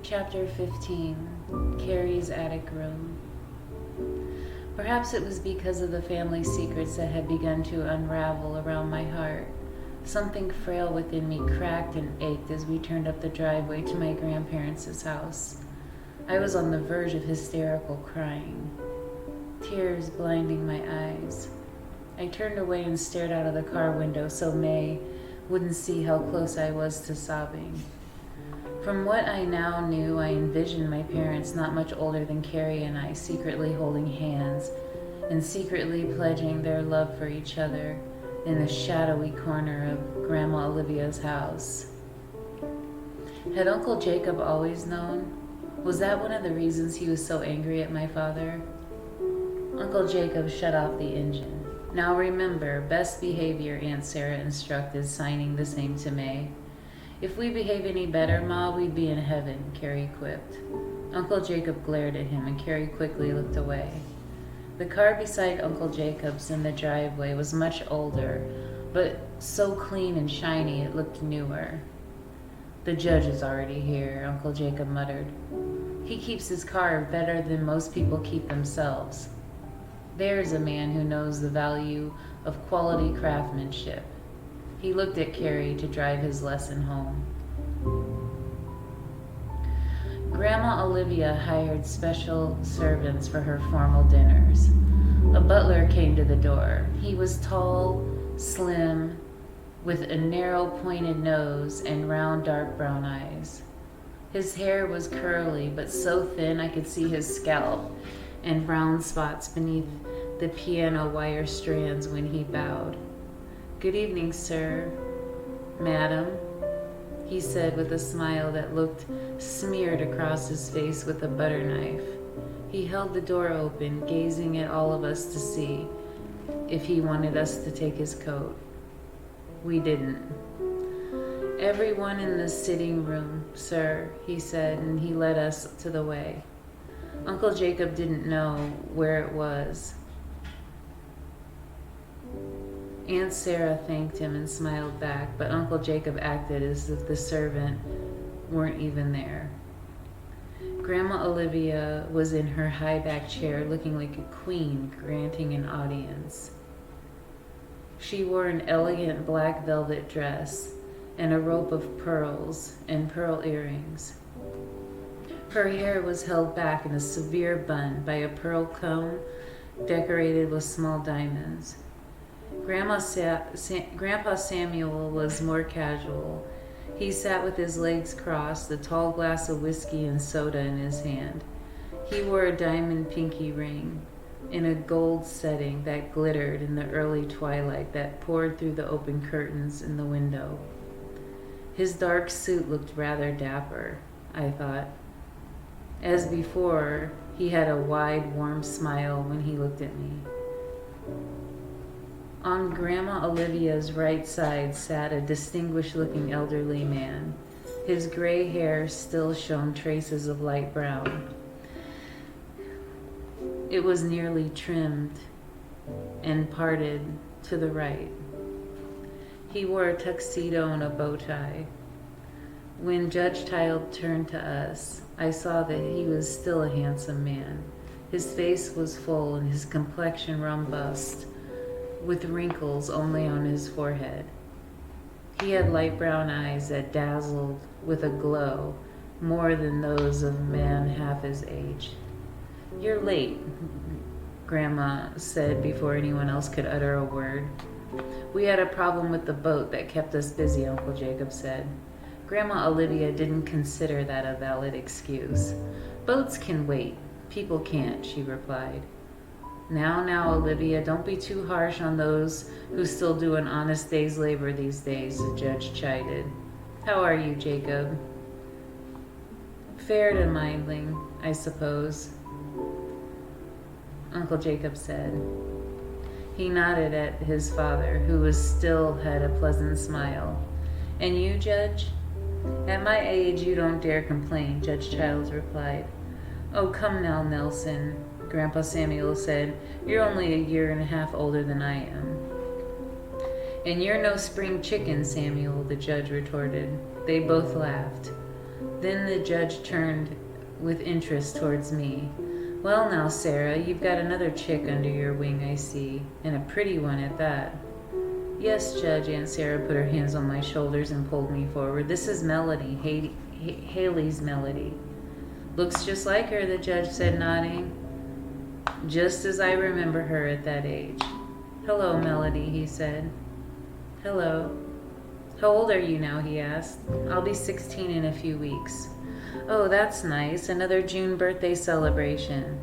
Chapter 15, Carrie's Attic Room. Perhaps it was because of the family secrets that had begun to unravel around my heart. Something frail within me cracked and ached as we turned up the driveway to my grandparents' house. I was on the verge of hysterical crying, tears blinding my eyes. I turned away and stared out of the car window so May wouldn't see how close I was to sobbing. From what I now knew, I envisioned my parents not much older than Carrie and I secretly holding hands and secretly pledging their love for each other in the shadowy corner of Grandma Olivia's house. Had Uncle Jacob always known? Was that one of the reasons he was so angry at my father? Uncle Jacob shut off the engine. Now remember, best behavior, Aunt Sarah instructed, signing the same to May. If we behave any better, Ma, we'd be in heaven, Carrie quipped. Uncle Jacob glared at him, and Carrie quickly looked away. The car beside Uncle Jacob's in the driveway was much older, but so clean and shiny it looked newer. The judge is already here, Uncle Jacob muttered. He keeps his car better than most people keep themselves. There's a man who knows the value of quality craftsmanship. He looked at Carrie to drive his lesson home. Grandma Olivia hired special servants for her formal dinners. A butler came to the door. He was tall, slim, with a narrow pointed nose and round dark brown eyes. His hair was curly, but so thin I could see his scalp and brown spots beneath the piano wire strands when he bowed. "Good evening, sir, madam," he said with a smile that looked smeared across his face with a butter knife. He held the door open, gazing at all of us to see if he wanted us to take his coat. We didn't. "Everyone in the sitting room, sir," he said, and he led us to the way. Uncle Jacob didn't know where it was. Aunt Sarah thanked him and smiled back, but Uncle Jacob acted as if the servant weren't even there. Grandma Olivia was in her high-back chair looking like a queen granting an audience. She wore an elegant black velvet dress and a rope of pearls and pearl earrings. Her hair was held back in a severe bun by a pearl comb decorated with small diamonds. Grandpa Samuel was more casual. He sat with his legs crossed, a tall glass of whiskey and soda in his hand. He wore a diamond pinky ring in a gold setting that glittered in the early twilight that poured through the open curtains in the window. His dark suit looked rather dapper, I thought. As before, he had a wide, warm smile when he looked at me. On Grandma Olivia's right side sat a distinguished-looking elderly man. His gray hair still shone traces of light brown. It was nearly trimmed and parted to the right. He wore a tuxedo and a bow tie. When Judge Child turned to us, I saw that he was still a handsome man. His face was full and his complexion robust, with wrinkles only on his forehead. He had light brown eyes that dazzled with a glow more than those of a man half his age. "You're late," Grandma said before anyone else could utter a word. "We had a problem with the boat that kept us busy," Uncle Jacob said. Grandma Olivia didn't consider that a valid excuse. "Boats can wait. People can't," she replied. Now, Olivia, don't be too harsh on those who still do an honest day's labor these days," the judge chided. "How are you, Jacob?" "Fair to middling, I suppose," Uncle Jacob said. He nodded at his father, who still had a pleasant smile. "And you, Judge?" "At my age, you don't dare complain," Judge Childs replied. "Oh, come now, Nelson," Grandpa Samuel said. "You're only a year and a half older than I am." "And you're no spring chicken, Samuel," the judge retorted. They both laughed. Then the judge turned with interest towards me. Well now, Sarah, you've got another chick under your wing, I see, and a pretty one at that. Yes, Judge, Aunt Sarah put her hands on my shoulders and pulled me forward. This is Melody, Haley's Melody. Looks just like her, the judge said, nodding. Just as I remember her at that age. Hello, Melody, he said. Hello. How old are you now, he asked. I'll be 16 in a few weeks. Oh, that's nice. Another June birthday celebration.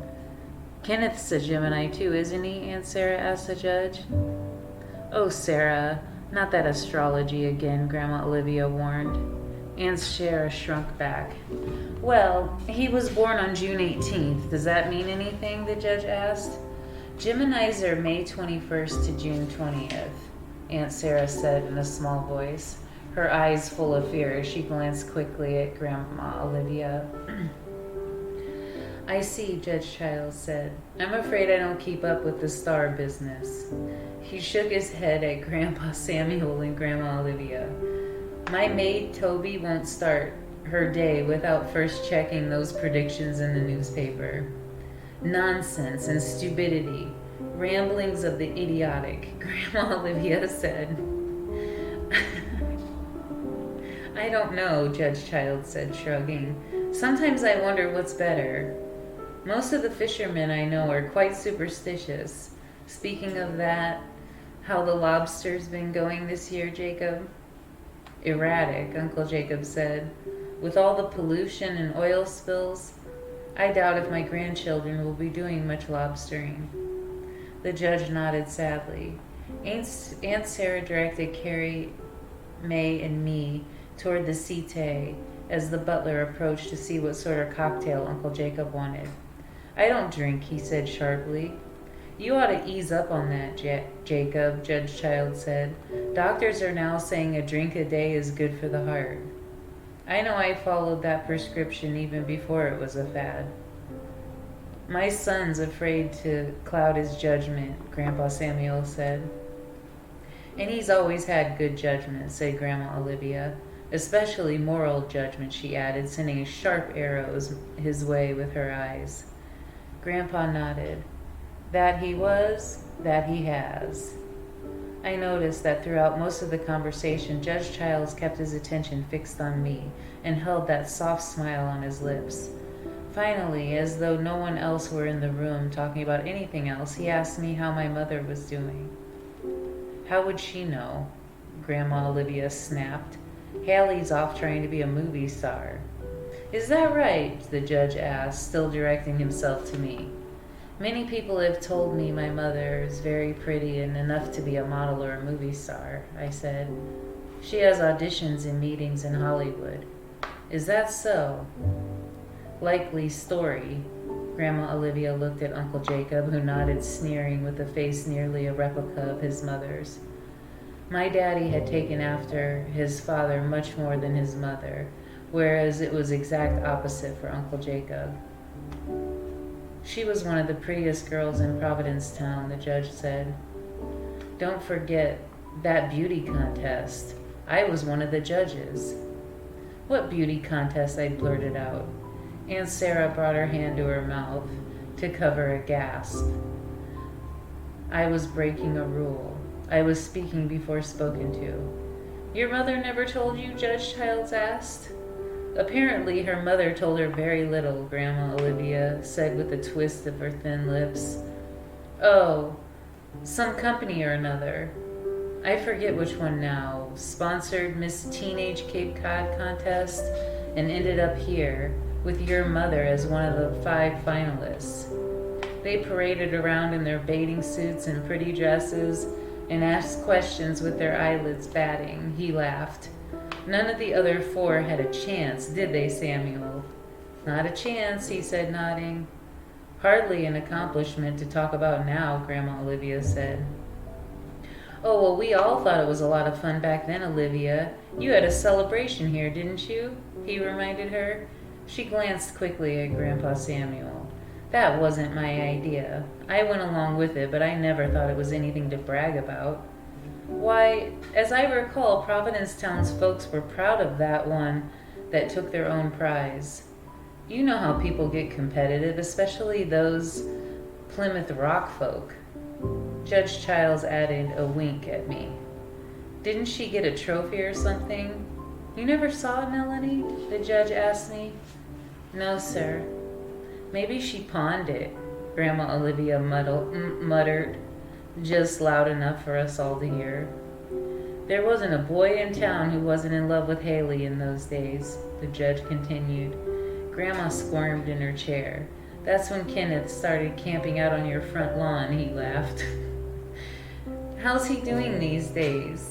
Kenneth's a Gemini too, isn't he? Aunt Sarah asked the judge. Oh, Sarah, not that astrology again, Grandma Olivia warned. Aunt Sarah shrunk back. Well, he was born on June 18th. Does that mean anything? The judge asked. Geminis are May 21st to June 20th, Aunt Sarah said in a small voice, her eyes full of fear as she glanced quickly at Grandma Olivia. I see, Judge Childs said. I'm afraid I don't keep up with the star business. He shook his head at Grandpa Samuel and Grandma Olivia. My maid Toby won't start her day without first checking those predictions in the newspaper. Nonsense and stupidity. Ramblings of the idiotic, Grandma Olivia said. I don't know, Judge Childs said, shrugging. Sometimes I wonder what's better. Most of the fishermen I know are quite superstitious. Speaking of that, how the lobster's been going this year, Jacob? Erratic, Uncle Jacob said. With all the pollution and oil spills, I doubt if my grandchildren will be doing much lobstering. The judge nodded sadly. Aunt Sarah directed Carrie, May, and me toward the settee as the butler approached to see what sort of cocktail Uncle Jacob wanted. I don't drink, he said sharply. You ought to ease up on that, Jacob, Judge Child said. Doctors are now saying a drink a day is good for the heart. I know I followed that prescription even before it was a fad. My son's afraid to cloud his judgment, Grandpa Samuel said. And he's always had good judgment, said Grandma Olivia. Especially moral judgment, she added, sending sharp arrows his way with her eyes. Grandpa nodded. That he was, that he has. I noticed that throughout most of the conversation, Judge Childs kept his attention fixed on me and held that soft smile on his lips. Finally, as though no one else were in the room talking about anything else, he asked me how my mother was doing. How would she know? Grandma Olivia snapped. Haley's off trying to be a movie star. Is that right? The judge asked, still directing himself to me. Many people have told me my mother is very pretty and enough to be a model or a movie star, I said. She has auditions and meetings in Hollywood. Is that so? Likely story. Grandma Olivia looked at Uncle Jacob, who nodded, sneering, with a face nearly a replica of his mother's. My daddy had taken after his father much more than his mother, whereas it was exact opposite for Uncle Jacob. She was one of the prettiest girls in Providencetown, the judge said. Don't forget that beauty contest. I was one of the judges. What beauty contest? I blurted out. Aunt Sarah brought her hand to her mouth to cover a gasp. I was breaking a rule. I was speaking before spoken to. Your mother never told you? Judge Childs asked. Apparently her mother told her very little, Grandma Olivia said with a twist of her thin lips. Oh, some company or another. I forget which one now. Sponsored Miss Teenage Cape Cod contest and ended up here with your mother as one of the 5 finalists. They paraded around in their bathing suits and pretty dresses and asked questions with their eyelids batting. He laughed. None of the other 4 had a chance, did they, Samuel? Not a chance, he said, nodding. Hardly an accomplishment to talk about now, Grandma Olivia said. Oh, well, we all thought it was a lot of fun back then, Olivia. You had a celebration here, didn't you? He reminded her. She glanced quickly at Grandpa Samuel. That wasn't my idea. I went along with it, but I never thought it was anything to brag about. Why, as I recall, Providencetown's folks were proud of that one that took their own prize. You know how people get competitive, especially those Plymouth Rock folk. Judge Childs added a wink at me. Didn't she get a trophy or something? You never saw it, Melanie? The judge asked me. No, sir. Maybe she pawned it, Grandma Olivia muttered, just loud enough for us all to hear. There wasn't a boy in town who wasn't in love with Haley in those days, the judge continued. Grandma squirmed in her chair. That's when Kenneth started camping out on your front lawn, he laughed. How's he doing these days?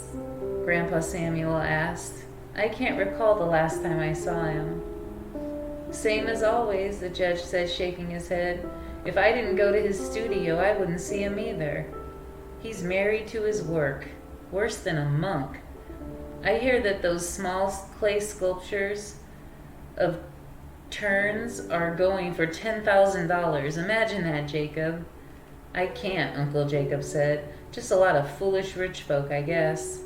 Grandpa Samuel asked. I can't recall the last time I saw him. Same as always, the judge said, shaking his head. If I didn't go to his studio, I wouldn't see him either. He's married to his work, worse than a monk. I hear that those small clay sculptures of turns are going for $10,000. Imagine that, Jacob. I can't, Uncle Jacob said. Just a lot of foolish rich folk, I guess.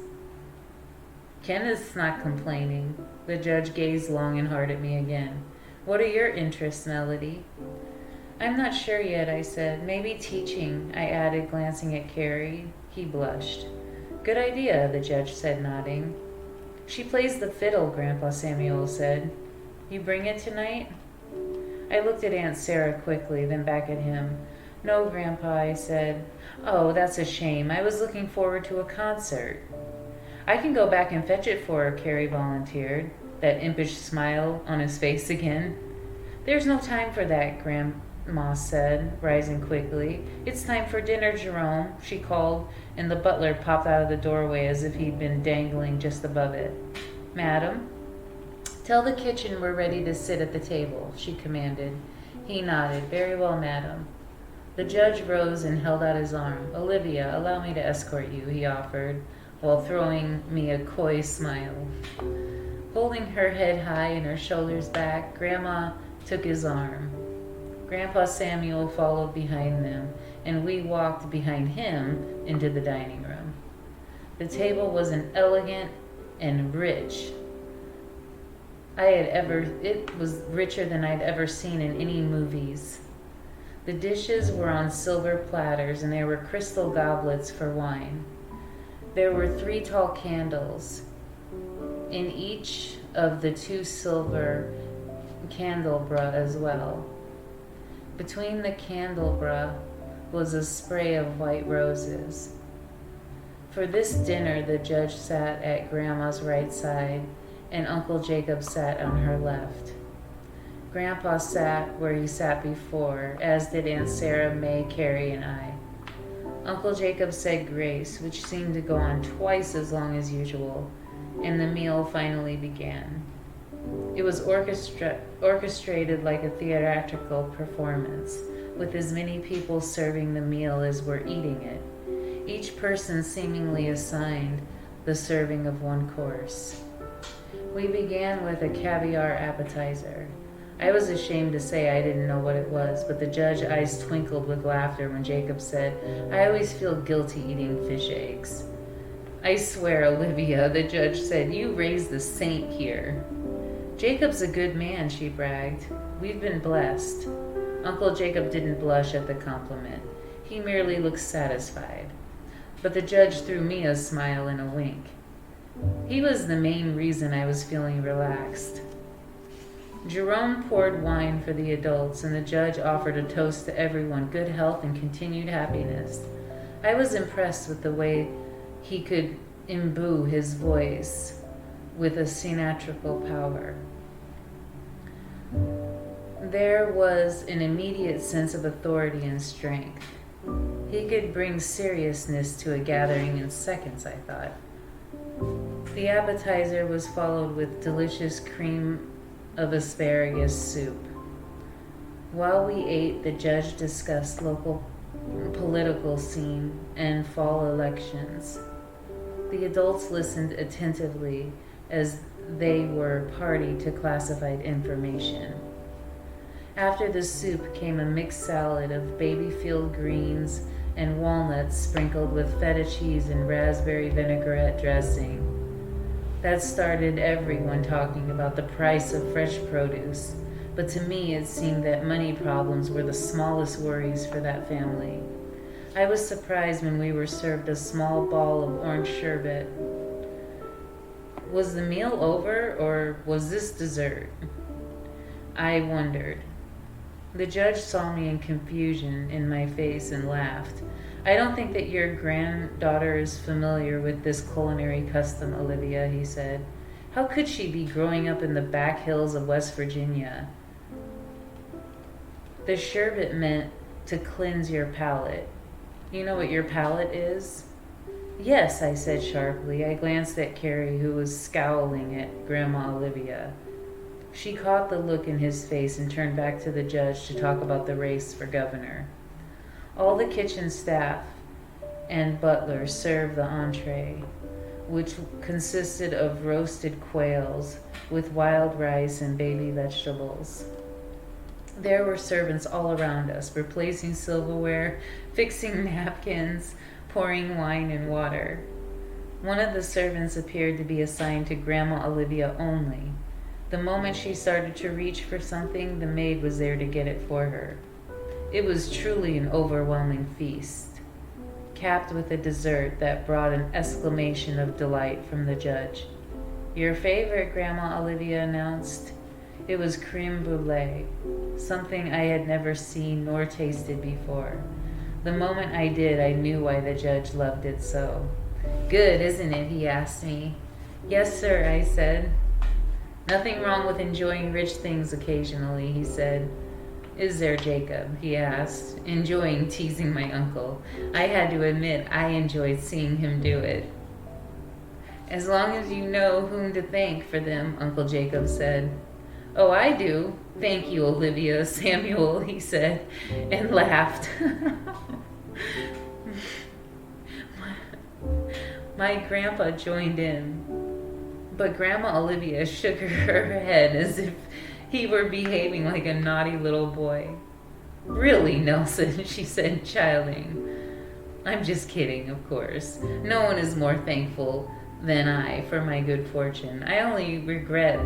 Kenneth's not complaining. The judge gazed long and hard at me again. What are your interests, Melody? I'm not sure yet, I said. Maybe teaching, I added, glancing at Carrie. He blushed. Good idea, the judge said, nodding. She plays the fiddle, Grandpa Samuel said. You bring it tonight? I looked at Aunt Sarah quickly, then back at him. No, Grandpa, I said. Oh, that's a shame. I was looking forward to a concert. I can go back and fetch it for her, Carrie volunteered, that impish smile on his face again. There's no time for that, Grandma said, rising quickly. It's time for dinner, Jerome, she called, and the butler popped out of the doorway as if he'd been dangling just above it. Madam, tell the kitchen we're ready to sit at the table, she commanded. He nodded. Very well, madam. The judge rose and held out his arm. Olivia, allow me to escort you, he offered, while throwing me a coy smile. Holding her head high and her shoulders back, Grandma took his arm. Grandpa Samuel followed behind them, and we walked behind him into the dining room. The table was an elegant and rich. It was richer than I'd ever seen in any movies. The dishes were on silver platters, and there were crystal goblets for wine. There were 3 tall candles in each of the 2 silver candelabra as well. Between the candelabra was a spray of white roses. For this dinner, the judge sat at Grandma's right side, and Uncle Jacob sat on her left. Grandpa sat where he sat before, as did Aunt Sarah, May, Carrie, and I. Uncle Jacob said grace, which seemed to go on twice as long as usual, and the meal finally began. It was orchestrated like a theatrical performance, with as many people serving the meal as were eating it, each person seemingly assigned the serving of one course. We began with a caviar appetizer. I was ashamed to say I didn't know what it was, but the judge's eyes twinkled with laughter when Jacob said, I always feel guilty eating fish eggs. I swear, Olivia, the judge said, you raised the saint here. Jacob's a good man, she bragged. We've been blessed. Uncle Jacob didn't blush at the compliment. He merely looked satisfied. But the judge threw me a smile and a wink. He was the main reason I was feeling relaxed. Jerome poured wine for the adults, and the judge offered a toast to everyone, good health and continued happiness. I was impressed with the way he could imbue his voice with a theatrical power. There was an immediate sense of authority and strength. He could bring seriousness to a gathering in seconds, I thought. The appetizer was followed with delicious cream of asparagus soup. While we ate, the judge discussed local political scene and fall elections. The adults listened attentively as they were party to classified information. After the soup came a mixed salad of baby field greens and walnuts sprinkled with feta cheese and raspberry vinaigrette dressing. That started everyone talking about the price of fresh produce. But to me, it seemed that money problems were the smallest worries for that family. I was surprised when we were served a small ball of orange sherbet. Was the meal over, or was this dessert? I wondered. The judge saw me in confusion in my face and laughed. I don't think that your granddaughter is familiar with this culinary custom, Olivia, he said. How could she be growing up in the back hills of West Virginia? The sherbet meant to cleanse your palate. You know what your palate is? Yes, I said sharply. I glanced at Carrie, who was scowling at Grandma Olivia. She caught the look in his face and turned back to the judge to talk about the race for governor. All the kitchen staff and butler served the entree, which consisted of roasted quails with wild rice and baby vegetables. There were servants all around us, replacing silverware, fixing napkins, pouring wine and water. One of the servants appeared to be assigned to Grandma Olivia only. The moment she started to reach for something, the maid was there to get it for her. It was truly an overwhelming feast, capped with a dessert that brought an exclamation of delight from the judge. Your favorite, Grandma Olivia announced. It was creme brulee, something I had never seen nor tasted before. The moment I did, I knew why the judge loved it so. Good, isn't it? He asked me. Yes, sir, I said. Nothing wrong with enjoying rich things occasionally, he said. Is there, Jacob? He asked, enjoying teasing my uncle. I had to admit I enjoyed seeing him do it. As long as you know whom to thank for them, Uncle Jacob said. Oh, I do. Thank you, Olivia Samuel, he said, and laughed. My grandpa joined in, but Grandma Olivia shook her head as if he were behaving like a naughty little boy. Really, Nelson, she said, chiding. I'm just kidding, of course. No one is more thankful than I for my good fortune. I only regret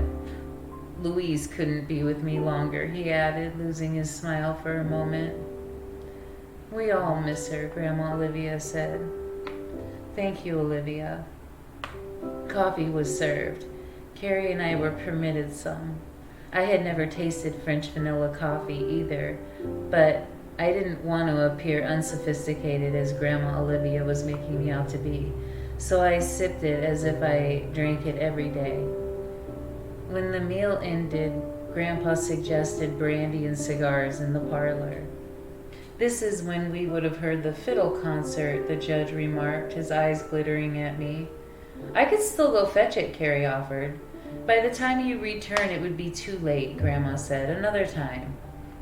Louise couldn't be with me longer, he added, losing his smile for a moment. We all miss her, Grandma Olivia said. Thank you, Olivia. Coffee was served. Carrie and I were permitted some. I had never tasted French vanilla coffee either, but I didn't want to appear unsophisticated as Grandma Olivia was making me out to be, so I sipped it as if I drank it every day. When the meal ended, Grandpa suggested brandy and cigars in the parlor. This is when we would have heard the fiddle concert, the judge remarked, his eyes glittering at me. I could still go fetch it, Carrie offered. By the time you return, it would be too late, Grandma said. Another time.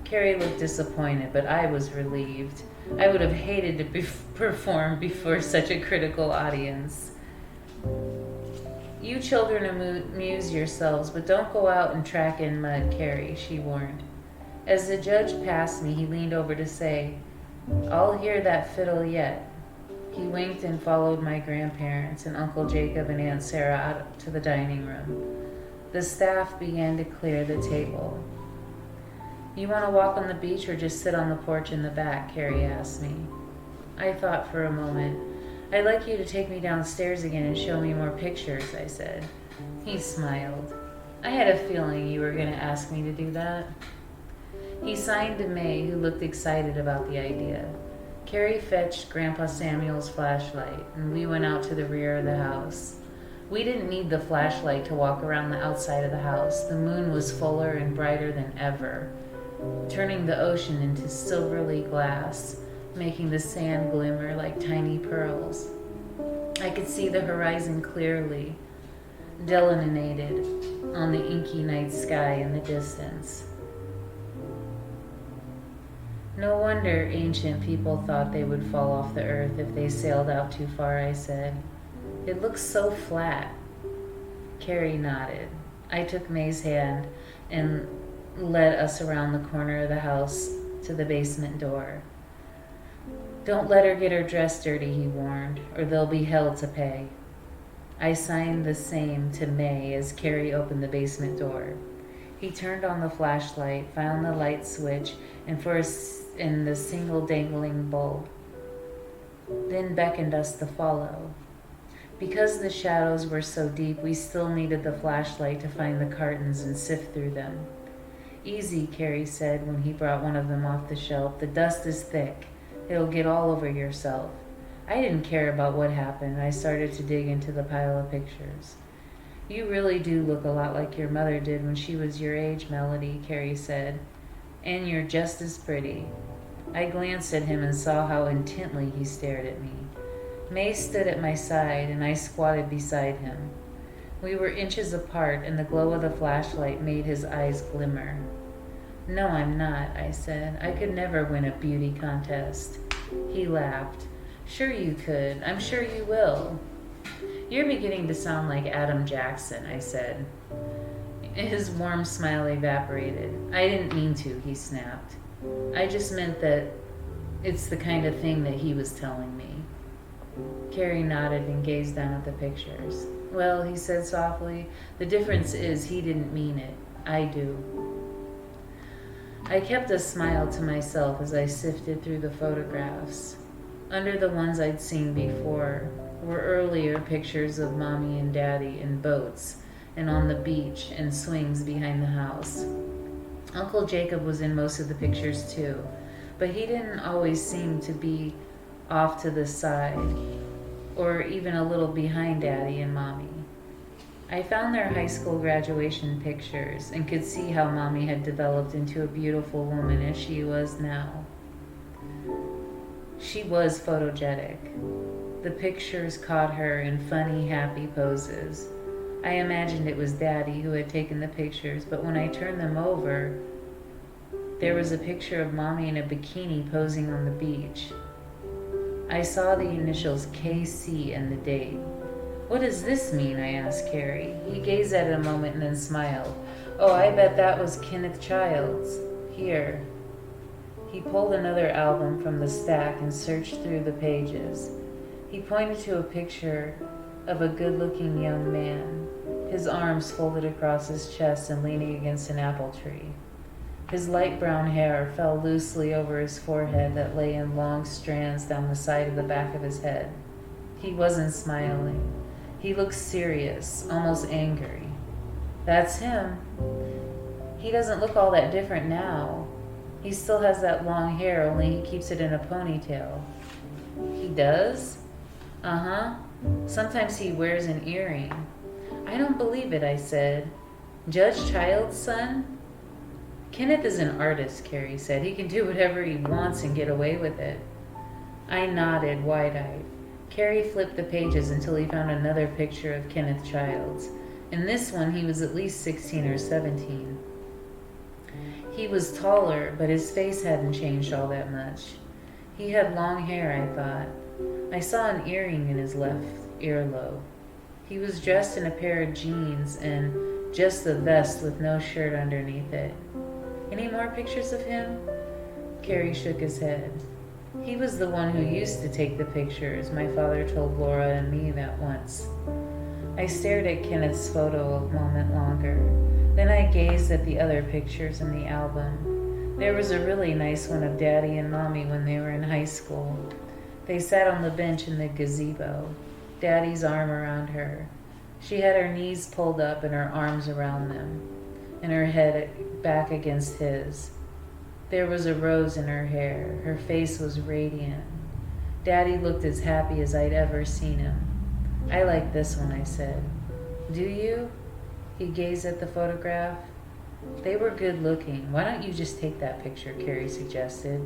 Carrie looked disappointed, but I was relieved. I would have hated to perform before such a critical audience. You children amuse yourselves, but don't go out and track in mud, Carrie, she warned. As the judge passed me, he leaned over to say, I'll hear that fiddle yet. He winked and followed my grandparents and Uncle Jacob and Aunt Sarah out to the dining room. The staff began to clear the table. You want to walk on the beach or just sit on the porch in the back, Carrie asked me. I thought for a moment. I'd like you to take me downstairs again and show me more pictures, I said. He smiled. I had a feeling you were going to ask me to do that. He signed to May, who looked excited about the idea. Carrie fetched Grandpa Samuel's flashlight, and we went out to the rear of the house. We didn't need the flashlight to walk around the outside of the house. The moon was fuller and brighter than ever, turning the ocean into silvery glass, making the sand glimmer like tiny pearls. I could see the horizon clearly, delineated on the inky night sky in the distance. No wonder ancient people thought they would fall off the earth if they sailed out too far, I said. It looks so flat. Carrie nodded. I took May's hand and led us around the corner of the house to the basement door. Don't let her get her dress dirty, he warned, or there'll be hell to pay. I signed the same to May as Carrie opened the basement door. He turned on the flashlight, found the light switch, and the single dangling bulb, then beckoned us to follow. Because the shadows were so deep, we still needed the flashlight to find the cartons and sift through them. Easy, Carrie said when he brought one of them off the shelf. The dust is thick. It'll get all over yourself. I didn't care about what happened. I started to dig into the pile of pictures. You really do look a lot like your mother did when she was your age, Melody, Carrie said. And you're just as pretty. I glanced at him and saw how intently he stared at me. May stood at my side, and I squatted beside him. We were inches apart, and the glow of the flashlight made his eyes glimmer. No, I'm not, I said. I could never win a beauty contest. He laughed. Sure you could. I'm sure you will. You're beginning to sound like Adam Jackson, I said. His warm smile evaporated. I didn't mean to, he snapped. I just meant that it's the kind of thing that he was telling me. Carrie nodded and gazed down at the pictures. Well, he said softly, the difference is he didn't mean it. I do. I kept a smile to myself as I sifted through the photographs. Under the ones I'd seen before were earlier pictures of Mommy and Daddy in boats and on the beach and swings behind the house. Uncle Jacob was in most of the pictures too, but he didn't always seem to be off to the side or even a little behind Daddy and Mommy. I found their high school graduation pictures and could see how Mommy had developed into a beautiful woman as she was now. She was photogenic. The pictures caught her in funny, happy poses. I imagined it was Daddy who had taken the pictures, but when I turned them over, there was a picture of Mommy in a bikini posing on the beach. I saw the initials KC and the date. What does this mean? I asked Carrie. He gazed at it a moment and then smiled. Oh, I bet that was Kenneth Childs. Here. He pulled another album from the stack and searched through the pages. He pointed to a picture of a good-looking young man, his arms folded across his chest and leaning against an apple tree. His light brown hair fell loosely over his forehead that lay in long strands down the side of the back of his head. He wasn't smiling. He looked serious, almost angry. That's him. He doesn't look all that different now. He still has that long hair, only he keeps it in a ponytail. He does? Uh-huh. Sometimes he wears an earring. I don't believe it, I said. Judge Child's son? Kenneth is an artist, Carrie said. He can do whatever he wants and get away with it. I nodded, wide-eyed. Carrie flipped the pages until he found another picture of Kenneth Childs. In this one, he was at least 16 or 17. He was taller, but his face hadn't changed all that much. He had long hair, I thought. I saw an earring in his left earlobe. He was dressed in a pair of jeans and just a vest with no shirt underneath it. Any more pictures of him? Carrie shook his head. He was the one who used to take the pictures. My father told Laura and me that once. I stared at Kenneth's photo a moment longer. Then I gazed at the other pictures in the album. There was a really nice one of Daddy and Mommy when they were in high school. They sat on the bench in the gazebo, Daddy's arm around her. She had her knees pulled up and her arms around them, and her head back against his. There was a rose in her hair. Her face was radiant. Daddy looked as happy as I'd ever seen him. I like this one, I said. Do you? He gazed at the photograph. They were good looking. Why don't you just take that picture, Carrie suggested.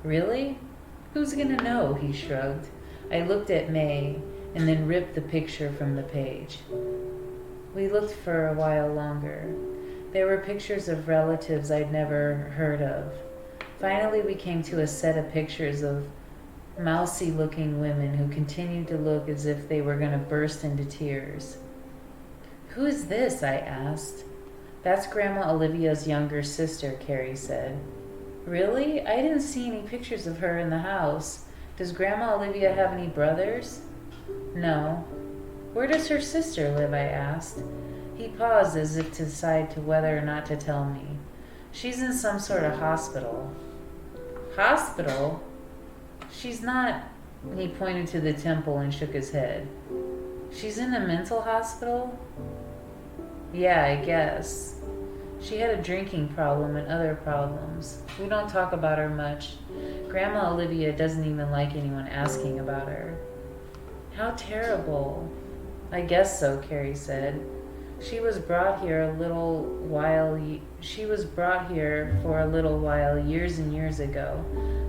Really? Who's gonna know? He shrugged. I looked at May and then ripped the picture from the page. We looked for a while longer. There were pictures of relatives I'd never heard of. Finally, we came to a set of pictures of mousy-looking women who continued to look as if they were going to burst into tears. Who is this? I asked. That's Grandma Olivia's younger sister, Carrie said. Really? I didn't see any pictures of her in the house. Does Grandma Olivia have any brothers? No. Where does her sister live? I asked. He paused as if to decide to whether or not to tell me. She's in some sort of hospital. Hospital? She's not. He pointed to the temple and shook his head. She's in a mental hospital? Yeah, I guess. She had a drinking problem and other problems. We don't talk about her much. Grandma Olivia doesn't even like anyone asking about her. How terrible. I guess so, Carrie said. She was brought here for a little while years and years ago,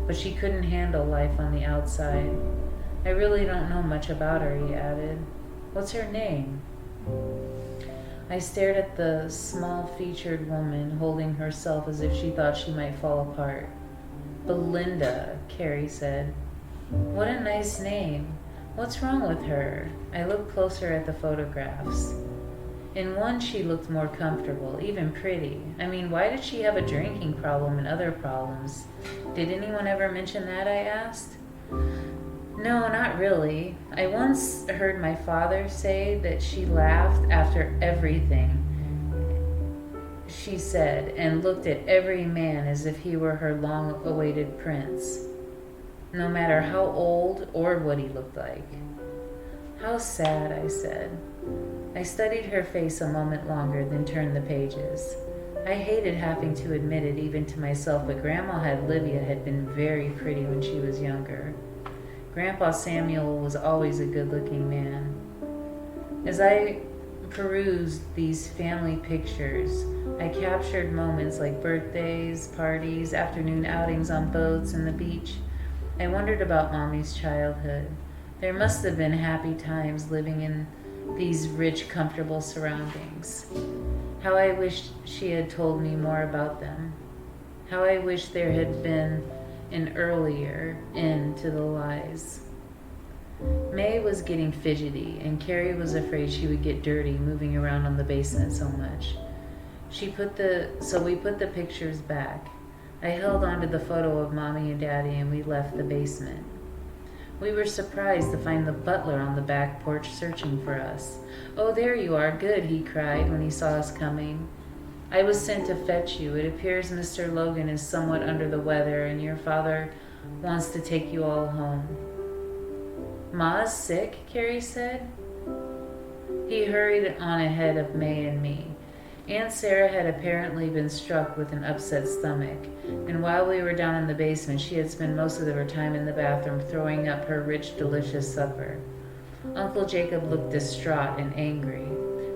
but she couldn't handle life on the outside. I really don't know much about her, he added. What's her name? I stared at the small-featured woman holding herself as if she thought she might fall apart. Belinda, Carrie said. What a nice name. What's wrong with her? I looked closer at the photographs. In one, she looked more comfortable, even pretty. I mean, why did she have a drinking problem and other problems? Did anyone ever mention that, I asked? No, not really. I once heard my father say that she laughed after everything she said and looked at every man as if he were her long-awaited prince, no matter how old or what he looked like. How sad, I said. I studied her face a moment longer, then turned the pages. I hated having to admit it even to myself, but Grandma Olivia had been very pretty when she was younger. Grandpa Samuel was always a good-looking man. As I perused these family pictures, I captured moments like birthdays, parties, afternoon outings on boats and the beach. I wondered about Mommy's childhood. There must have been happy times living in these rich, comfortable surroundings. How I wished she had told me more about them. How I wished there had been an earlier end to the lies. May was getting fidgety, and Carrie was afraid she would get dirty moving around on the basement so much. So we put the pictures back. I held onto the photo of Mommy and Daddy, and we left the basement. We were surprised to find the butler on the back porch searching for us. Oh, there you are, good, he cried when he saw us coming. I was sent to fetch you. It appears Mr. Logan is somewhat under the weather, and your father wants to take you all home. Ma's sick, Carrie said. He hurried on ahead of May and me. Aunt Sarah had apparently been struck with an upset stomach, and while we were down in the basement, she had spent most of her time in the bathroom throwing up her rich, delicious supper. Uncle Jacob looked distraught and angry.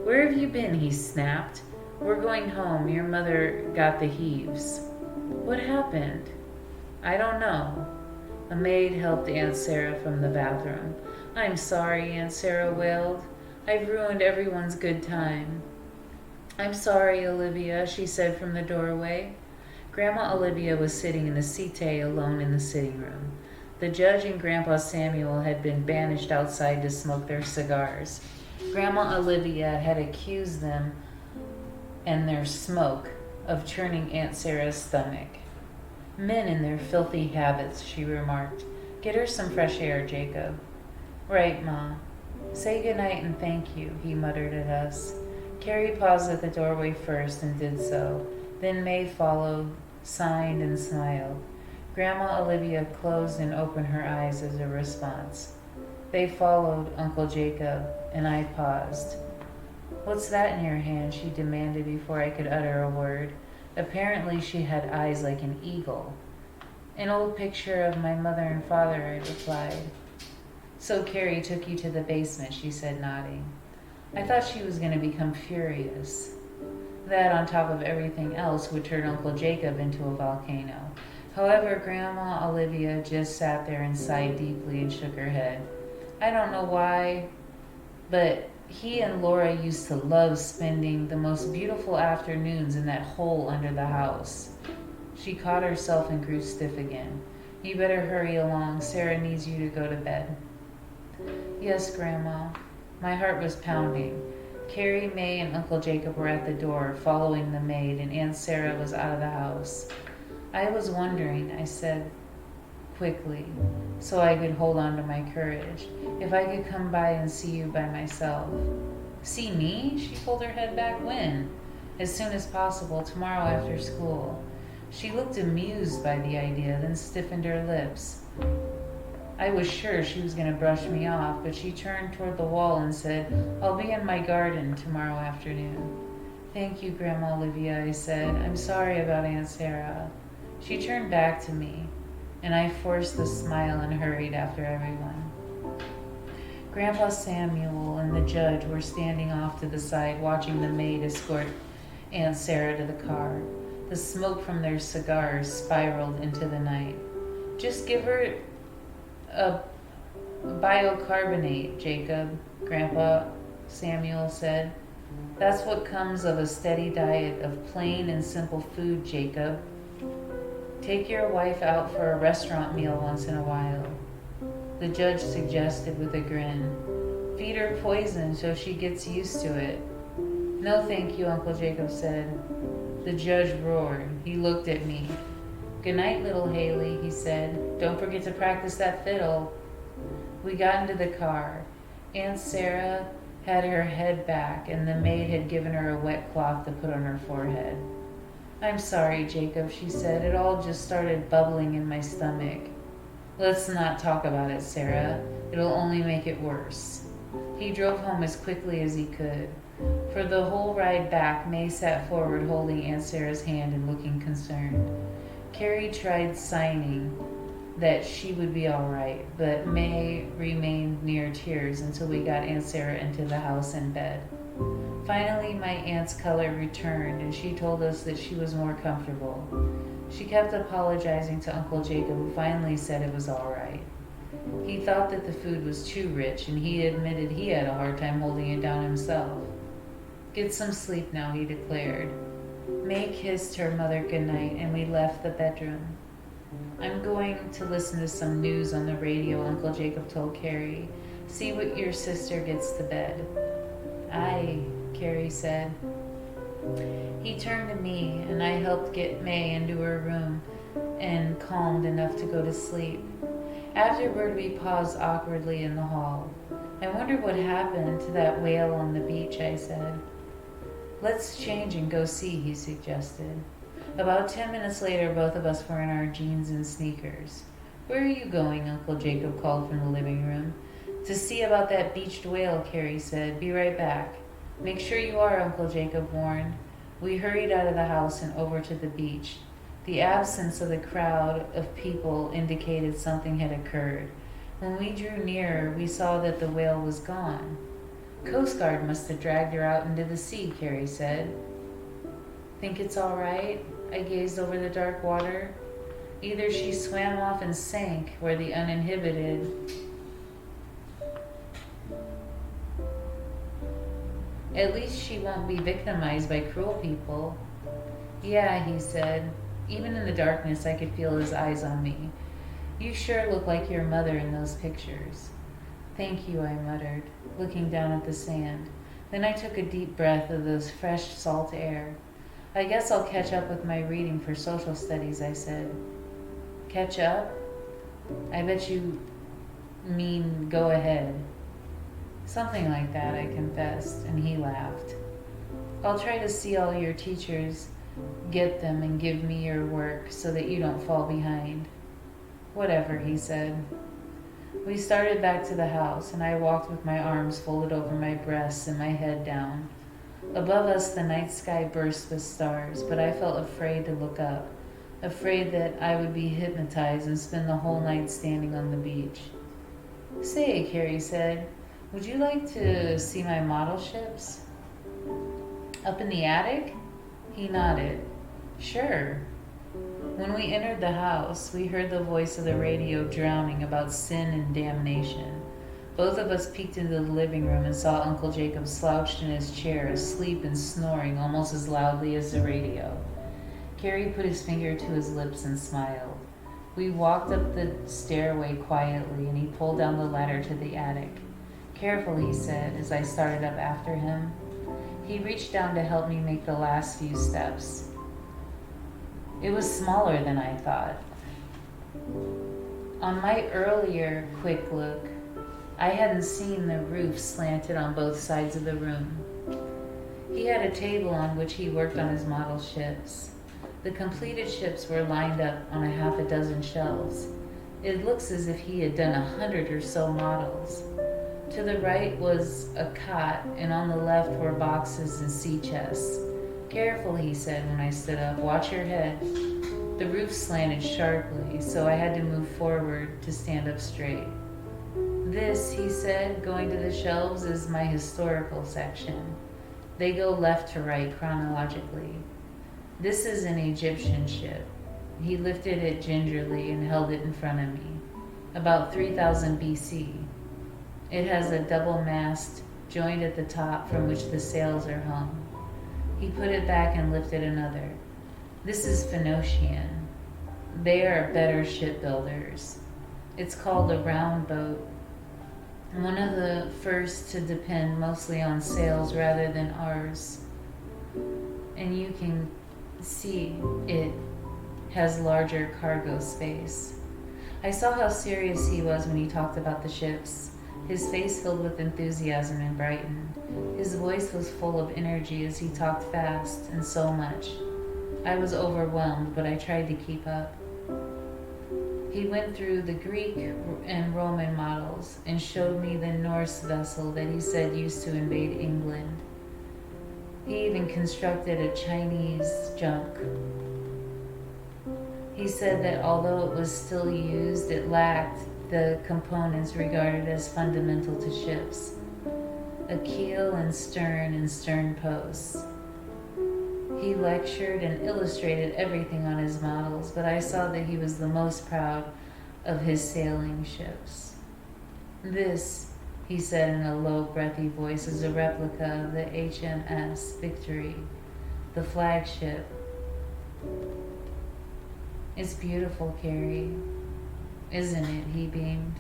Where have you been? He snapped. We're going home. Your mother got the heaves. What happened? I don't know. A maid helped Aunt Sarah from the bathroom. I'm sorry, Aunt Sarah wailed. I've ruined everyone's good time. I'm sorry, Olivia, she said from the doorway. Grandma Olivia was sitting in the settee alone in the sitting room. The judge and Grandpa Samuel had been banished outside to smoke their cigars. Grandma Olivia had accused them and their smoke of churning Aunt Sarah's stomach. Men in their filthy habits, she remarked. Get her some fresh air, Jacob. Right, Ma. Say goodnight and thank you, he muttered at us. Carrie paused at the doorway first and did so. Then May followed, signed, and smiled. Grandma Olivia closed and opened her eyes as a response. They followed Uncle Jacob, and I paused. What's that in your hand? She demanded before I could utter a word. Apparently she had eyes like an eagle. An old picture of my mother and father, I replied. So Carrie took you to the basement, she said, nodding. I thought she was going to become furious. That, on top of everything else, would turn Uncle Jacob into a volcano. However, Grandma Olivia just sat there and sighed deeply and shook her head. I don't know why, but he and Laura used to love spending the most beautiful afternoons in that hole under the house. She caught herself and grew stiff again. You better hurry along. Sarah needs you to go to bed. Yes, Grandma. My heart was pounding. Carrie, May, and Uncle Jacob were at the door, following the maid, and Aunt Sarah was out of the house. I was wondering, I said, quickly, so I could hold on to my courage. If I could come by and see you by myself. See me? She pulled her head back. When? As soon as possible, tomorrow after school. She looked amused by the idea, then stiffened her lips. I was sure she was going to brush me off, but she turned toward the wall and said, I'll be in my garden tomorrow afternoon. Thank you, Grandma Olivia, I said. I'm sorry about Aunt Sarah. She turned back to me, and I forced a smile and hurried after everyone. Grandpa Samuel and the judge were standing off to the side watching the maid escort Aunt Sarah to the car. The smoke from their cigars spiraled into the night. Just give her a bicarbonate, Jacob, Grandpa Samuel said. That's what comes of a steady diet of plain and simple food, Jacob. Take your wife out for a restaurant meal once in a while, the judge suggested with a grin. Feed her poison so she gets used to it. No, thank you, Uncle Jacob said. The judge roared. He looked at me. Good night, little Haley, he said. Don't forget to practice that fiddle. We got into the car. Aunt Sarah had her head back, and the maid had given her a wet cloth to put on her forehead. I'm sorry, Jacob, she said. It all just started bubbling in my stomach. Let's not talk about it, Sarah. It'll only make it worse. He drove home as quickly as he could. For the whole ride back, May sat forward holding Aunt Sarah's hand and looking concerned. Carrie tried signing that she would be all right, but May remained near tears until we got Aunt Sarah into the house and bed. Finally, my aunt's color returned, and she told us that she was more comfortable. She kept apologizing to Uncle Jacob, who finally said it was all right. He thought that the food was too rich, and he admitted he had a hard time holding it down himself. Get some sleep now, he declared. May kissed her mother goodnight, and we left the bedroom. I'm going to listen to some news on the radio, Uncle Jacob told Carrie. See what your sister gets to bed. Aye, Carrie said. He turned to me, and I helped get May into her room and calmed enough to go to sleep. Afterward, we paused awkwardly in the hall. I wonder what happened to that whale on the beach, I said. Let's change and go see, he suggested. About 10 minutes later, both of us were in our jeans and sneakers. Where are you going? Uncle Jacob called from the living room. To see about that beached whale, Carrie said. Be right back. Make sure you are, Uncle Jacob warned. We hurried out of the house and over to the beach. The absence of the crowd of people indicated something had occurred. When we drew nearer, we saw that the whale was gone. Coast Guard must have dragged her out into the sea, Carrie said. Think it's all right? I gazed over the dark water. Either she swam off and sank where the uninhibited At least she won't be victimized by cruel people. Yeah, he said. Even in the darkness, I could feel his eyes on me. You sure look like your mother in those pictures. Thank you, I muttered, looking down at the sand. Then I took a deep breath of the fresh salt air. I guess I'll catch up with my reading for social studies, I said. Catch up? I bet you mean go ahead. Something like that, I confessed, and he laughed. I'll try to see all your teachers, get them, and give me your work so that you don't fall behind. Whatever, he said. We started back to the house, and I walked with my arms folded over my breasts and my head down. Above us, the night sky burst with stars, but I felt afraid to look up, afraid that I would be hypnotized and spend the whole night standing on the beach. Say, Carrie said, would you like to see my model ships? Up in the attic? He nodded. Sure. When we entered the house, we heard the voice of the radio drowning about sin and damnation. Both of us peeked into the living room and saw Uncle Jacob slouched in his chair, asleep and snoring almost as loudly as the radio. Carrie put his finger to his lips and smiled. We walked up the stairway quietly, and he pulled down the ladder to the attic. Careful, he said, as I started up after him. He reached down to help me make the last few steps. It was smaller than I thought. On my earlier quick look, I hadn't seen the roof slanted on both sides of the room. He had a table on which he worked on his model ships. The completed ships were lined up on a half a dozen shelves. It looks as if he had done 100 or so models. To the right was a cot, and on the left were boxes and sea chests. "Careful," he said when I stood up. "Watch your head." The roof slanted sharply, so I had to move forward to stand up straight. "This," he said, going to the shelves, "is my historical section. They go left to right chronologically. This is an Egyptian ship." He lifted it gingerly and held it in front of me. "About 3000 BC. It has a double mast joint at the top from which the sails are hung." He put it back and lifted another. "This is Phoenician. They are better shipbuilders. It's called a round boat. One of the first to depend mostly on sails rather than ours. And you can see it has larger cargo space." I saw how serious he was when he talked about the ships. His face filled with enthusiasm and brightened. His voice was full of energy as he talked fast and so much. I was overwhelmed, but I tried to keep up. He went through the Greek and Roman models and showed me the Norse vessel that he said used to invade England. He even constructed a Chinese junk. He said that although it was still used, it lacked the components regarded as fundamental to ships: a keel and stern posts. He lectured and illustrated everything on his models, but I saw that he was the most proud of his sailing ships. "This," he said in a low, breathy voice, "is a replica of the HMS Victory, the flagship. It's beautiful, Carrie, isn't it?" He beamed.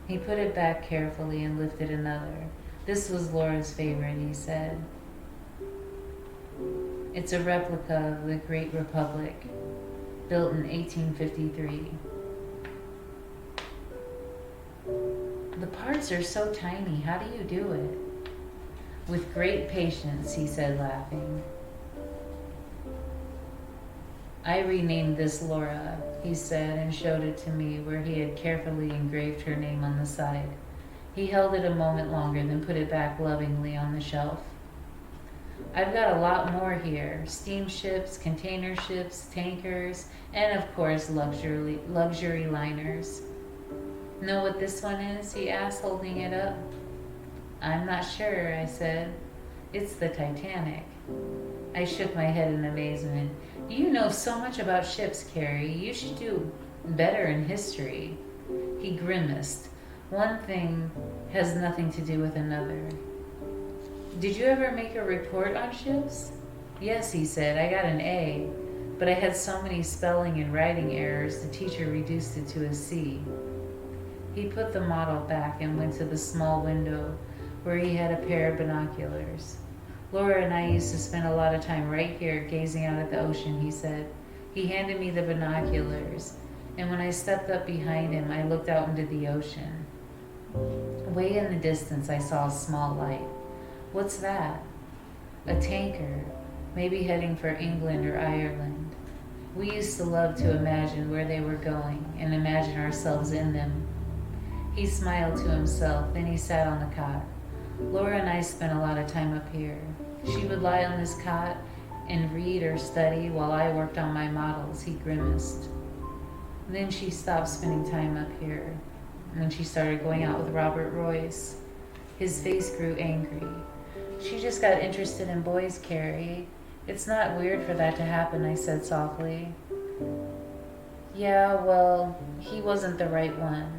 He put it back carefully and lifted another. "This was Laura's favorite," he said. "It's a replica of the Great Republic, built in 1853. The parts are so tiny. How do you do it?" "With great patience," he said, laughing. "I renamed this Laura," he said, and showed it to me where he had carefully engraved her name on the side. He held it a moment longer, then put it back lovingly on the shelf. "I've got a lot more here: steamships, container ships, tankers, and of course luxury liners." "Know what this one is?" he asked, holding it up. "I'm not sure," I said. "It's the Titanic." I shook my head in amazement. "You know so much about ships, Carrie. You should do better in history." He grimaced. "One thing has nothing to do with another." "Did you ever make a report on ships?" "Yes," he said. "I got an A, but I had so many spelling and writing errors the teacher reduced it to a C." He put the model back and went to the small window where he had a pair of binoculars. "Laura and I used to spend a lot of time right here gazing out at the ocean," he said. He handed me the binoculars, and when I stepped up behind him, I looked out into the ocean. Way in the distance, I saw a small light. "What's that?" "A tanker, maybe heading for England or Ireland." We used to love to imagine where they were going and imagine ourselves in them. He smiled to himself, then he sat on the cot. "Laura and I spent a lot of time up here. She would lie on this cot and read or study while I worked on my models." He grimaced. "Then she stopped spending time up here when she started going out with Robert Royce." His face grew angry. "She just got interested in boys, Carrie. It's not weird for that to happen," I said softly. "Yeah, well, he wasn't the right one."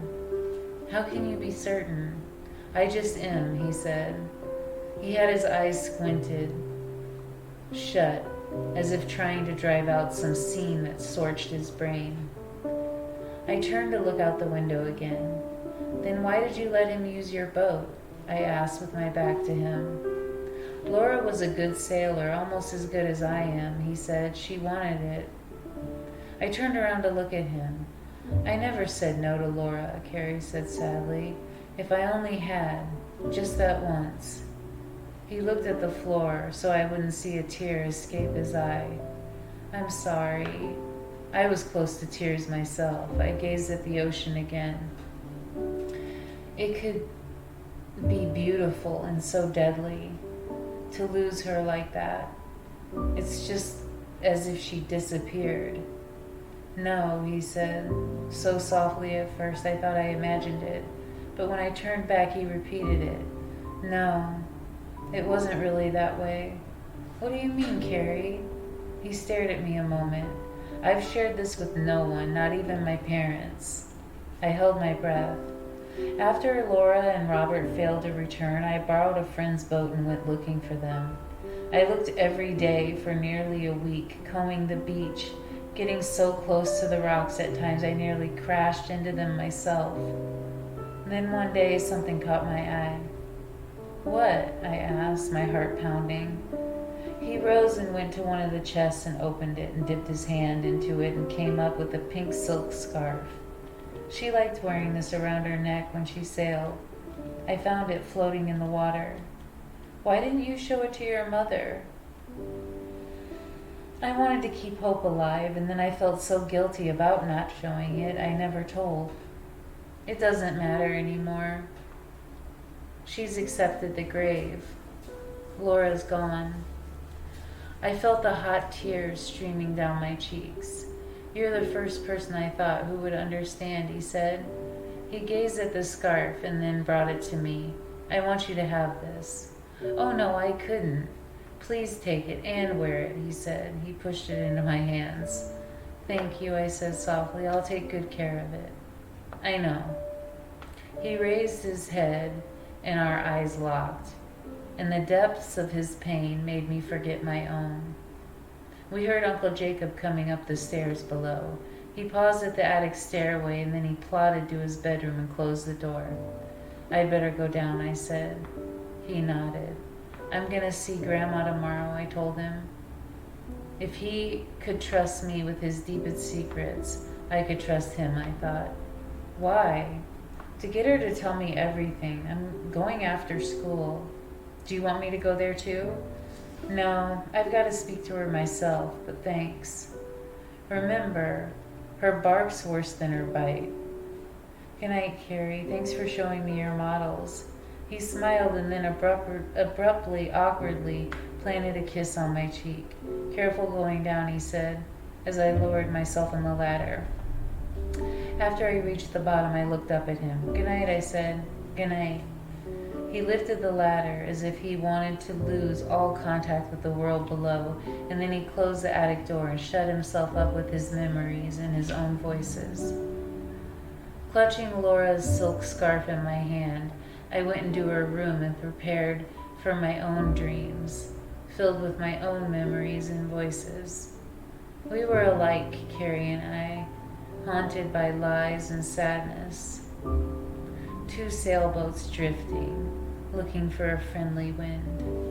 "How can you be certain?" "I just am," he said. He had his eyes squinted shut, as if trying to drive out some scene that scorched his brain. I turned to look out the window again. "Then why did you let him use your boat?" I asked with my back to him. "Laura was a good sailor, almost as good as I am," he said. "She wanted it." I turned around to look at him. I never said no to Laura, Carrie said sadly. If I only had, just that once. He looked at the floor so I wouldn't see a tear escape his eye. I'm sorry. I was close to tears myself. I gazed at the ocean again. It could be beautiful and so deadly to lose her like that. It's just as if she disappeared. No, he said, so softly at first I thought I imagined it. But when I turned back, he repeated it. No, it wasn't really that way. What do you mean, Carrie? He stared at me a moment. I've shared this with no one, not even my parents. I held my breath. After Laura and Robert failed to return, I borrowed a friend's boat and went looking for them. I looked every day for nearly a week, combing the beach, getting so close to the rocks at times I nearly crashed into them myself. Then one day something caught my eye. What? I asked, my heart pounding. He rose and went to one of the chests and opened it and dipped his hand into it and came up with a pink silk scarf. She liked wearing this around her neck when she sailed. I found it floating in the water. Why didn't you show it to your mother? I wanted to keep hope alive, and then I felt so guilty about not showing it, I never told. It doesn't matter anymore. She's accepted the grave. Laura's gone. I felt the hot tears streaming down my cheeks. You're the first person I thought who would understand, he said. He gazed at the scarf and then brought it to me. I want you to have this. Oh no, I couldn't. Please take it and wear it, he said. He pushed it into my hands. Thank you, I said softly. I'll take good care of it. I know. He raised his head and our eyes locked, and the depths of his pain made me forget my own. We heard Uncle Jacob coming up the stairs below. He paused at the attic stairway and then he plodded to his bedroom and closed the door. I'd better go down, I said. He nodded. I'm going to see Grandma tomorrow, I told him. If he could trust me with his deepest secrets, I could trust him, I thought. Why? To get her to tell me everything. I'm going after school. Do you want me to go there too? No, I've got to speak to her myself, but thanks. Remember, her bark's worse than her bite. Good night, Carrie. Thanks for showing me your models. He smiled and then abruptly, awkwardly planted a kiss on my cheek. Careful going down, he said, as I lowered myself on the ladder. After I reached the bottom, I looked up at him. Good night, I said. Good night. He lifted the ladder as if he wanted to lose all contact with the world below, and then he closed the attic door and shut himself up with his memories and his own voices. Clutching Laura's silk scarf in my hand, I went into her room and prepared for my own dreams, filled with my own memories and voices. We were alike, Carrie and I, haunted by lies and sadness. Two sailboats drifting, looking for a friendly wind.